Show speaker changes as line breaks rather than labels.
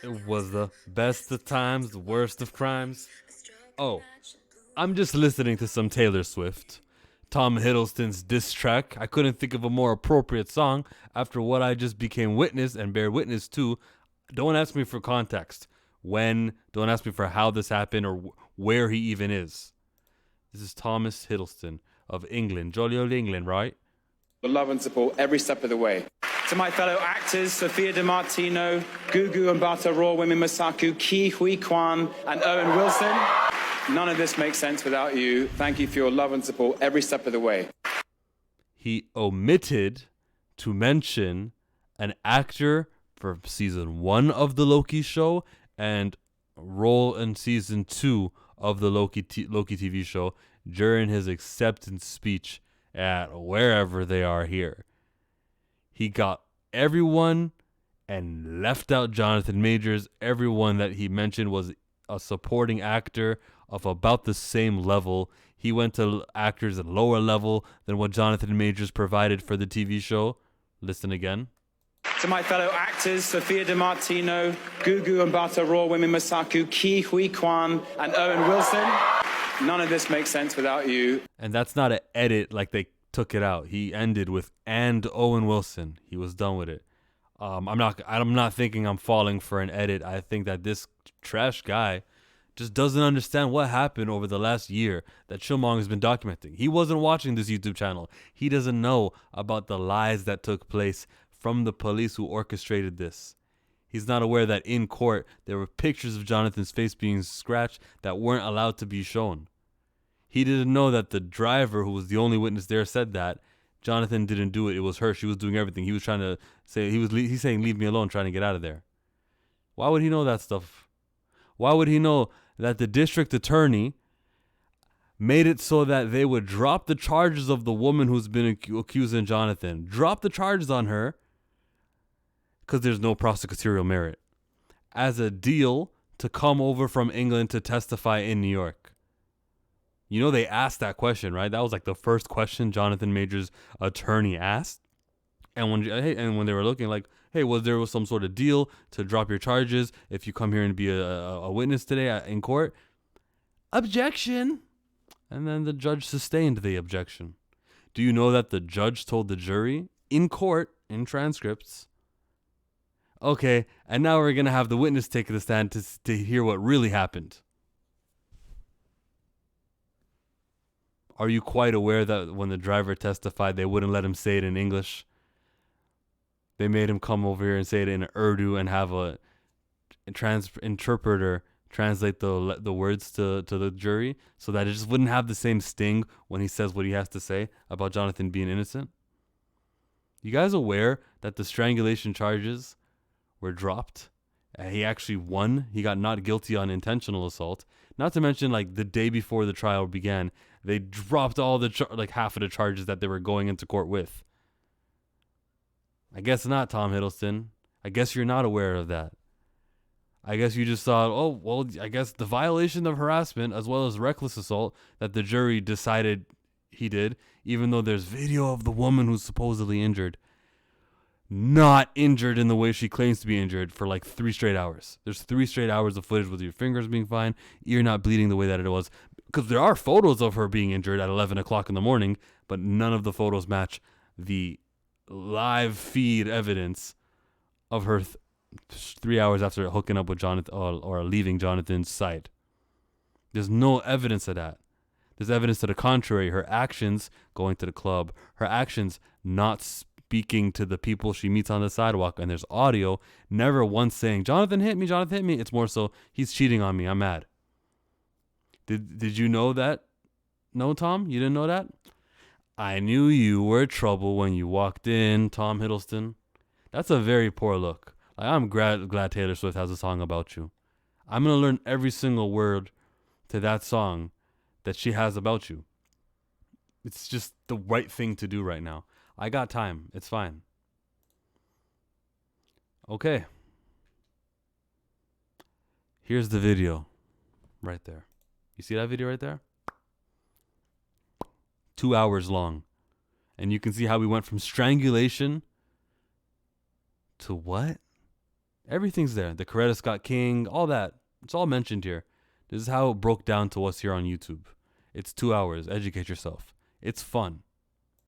It was the best of times, the worst of crimes. Oh, I'm just listening to some Taylor Swift. Tom Hiddleston's diss track. I couldn't think of a more appropriate song after what I just became witness and bear witness to. Don't ask me for context. When? Don't ask me for how this happened or where he even is. This is Thomas Hiddleston of England. Jolly old England, right?
Love and support every step of the way. To my fellow actors, Sophia DiMartino, Gugu and Bata Raw, Women Masaku, Ki Hui Kwan, and Owen Wilson. None of this makes sense without you. Thank you for your love and support every step of the way.
He omitted to mention an actor for season 1 of the Loki show and role in season 2 of the Loki TV show during his acceptance speech at wherever they are here. He got everyone and left out Jonathan Majors. Everyone that he mentioned was a supporting actor of about the same level. He went to actors at lower level than what Jonathan Majors provided for the TV show. Listen again.
To my fellow actors, Sophia DiMartino, Gugu and Bata Raw, Women Masaku, Ki Hui Kwan, and Owen Wilson. None of this makes sense without you.
And that's not an edit like they took it out. He ended with "and Owen Wilson." He was done with it. I'm not thinking I'm falling for an edit. I think that this trash guy just doesn't understand what happened over the last year that Chillmong has been documenting. He wasn't watching this YouTube channel. He doesn't know about the lies that took place from the police who orchestrated this. He's not aware that in court there were pictures of Jonathan's face being scratched that weren't allowed to be shown. He didn't know that the driver, who was the only witness there, said that Jonathan didn't do it. It was her. She was doing everything. He was trying to say he's saying leave me alone, trying to get out of there. Why would he know that stuff? Why would he know that the district attorney made it so that they would drop the charges of the woman who's been accusing Jonathan? Drop the charges on her because there's no prosecutorial merit as a deal to come over from England to testify in New York. You know, they asked that question, right? That was like the first question Jonathan Majors' attorney asked. And when they were looking like, hey, was there some sort of deal to drop your charges if you come here and be a witness today in court? Objection. And then the judge sustained the objection. Do you know that the judge told the jury in court, in transcripts, okay, and now we're going to have the witness take the stand to hear what really happened. Are you quite aware that when the driver testified, they wouldn't let him say it in English? They made him come over here and say it in Urdu and have a interpreter translate the words to the jury so that it just wouldn't have the same sting when he says what he has to say about Jonathan being innocent. You guys aware that the strangulation charges were dropped? He actually won. He got not guilty on intentional assault. Not to mention, like, the day before the trial began, they dropped all the half of the charges that they were going into court with. I guess not, Tom Hiddleston. I guess you're not aware of that. I guess you just thought, oh, well, I guess the violation of harassment as well as reckless assault that the jury decided he did, even though there's video of the woman who's supposedly injured, not injured in the way she claims to be injured for like 3 straight hours. There's 3 straight hours of footage with your fingers being fine, ear not bleeding the way that it was. Because there are photos of her being injured at 11 o'clock in the morning, but none of the photos match the live feed evidence of her 3 hours after hooking up with Jonathan or leaving Jonathan's side. There's no evidence of that. There's evidence to the contrary. Her actions going to the club, her actions not speaking to the people she meets on the sidewalk, and there's audio never once saying, Jonathan hit me, Jonathan hit me. It's more so, he's cheating on me, I'm mad. Did you know that? No, Tom? You didn't know that? I knew you were trouble when you walked in, Tom Hiddleston. That's a very poor look. Like, I'm glad Taylor Swift has a song about you. I'm going to learn every single word to that song that she has about you. It's just the right thing to do right now. I got time. It's fine. Okay. Here's the video right there. You see that video right there? 2 hours long. And you can see how we went from strangulation to what? Everything's there. The Coretta Scott King, all that. It's all mentioned here. This is how it broke down to us here on YouTube. It's 2 hours. Educate yourself. It's fun.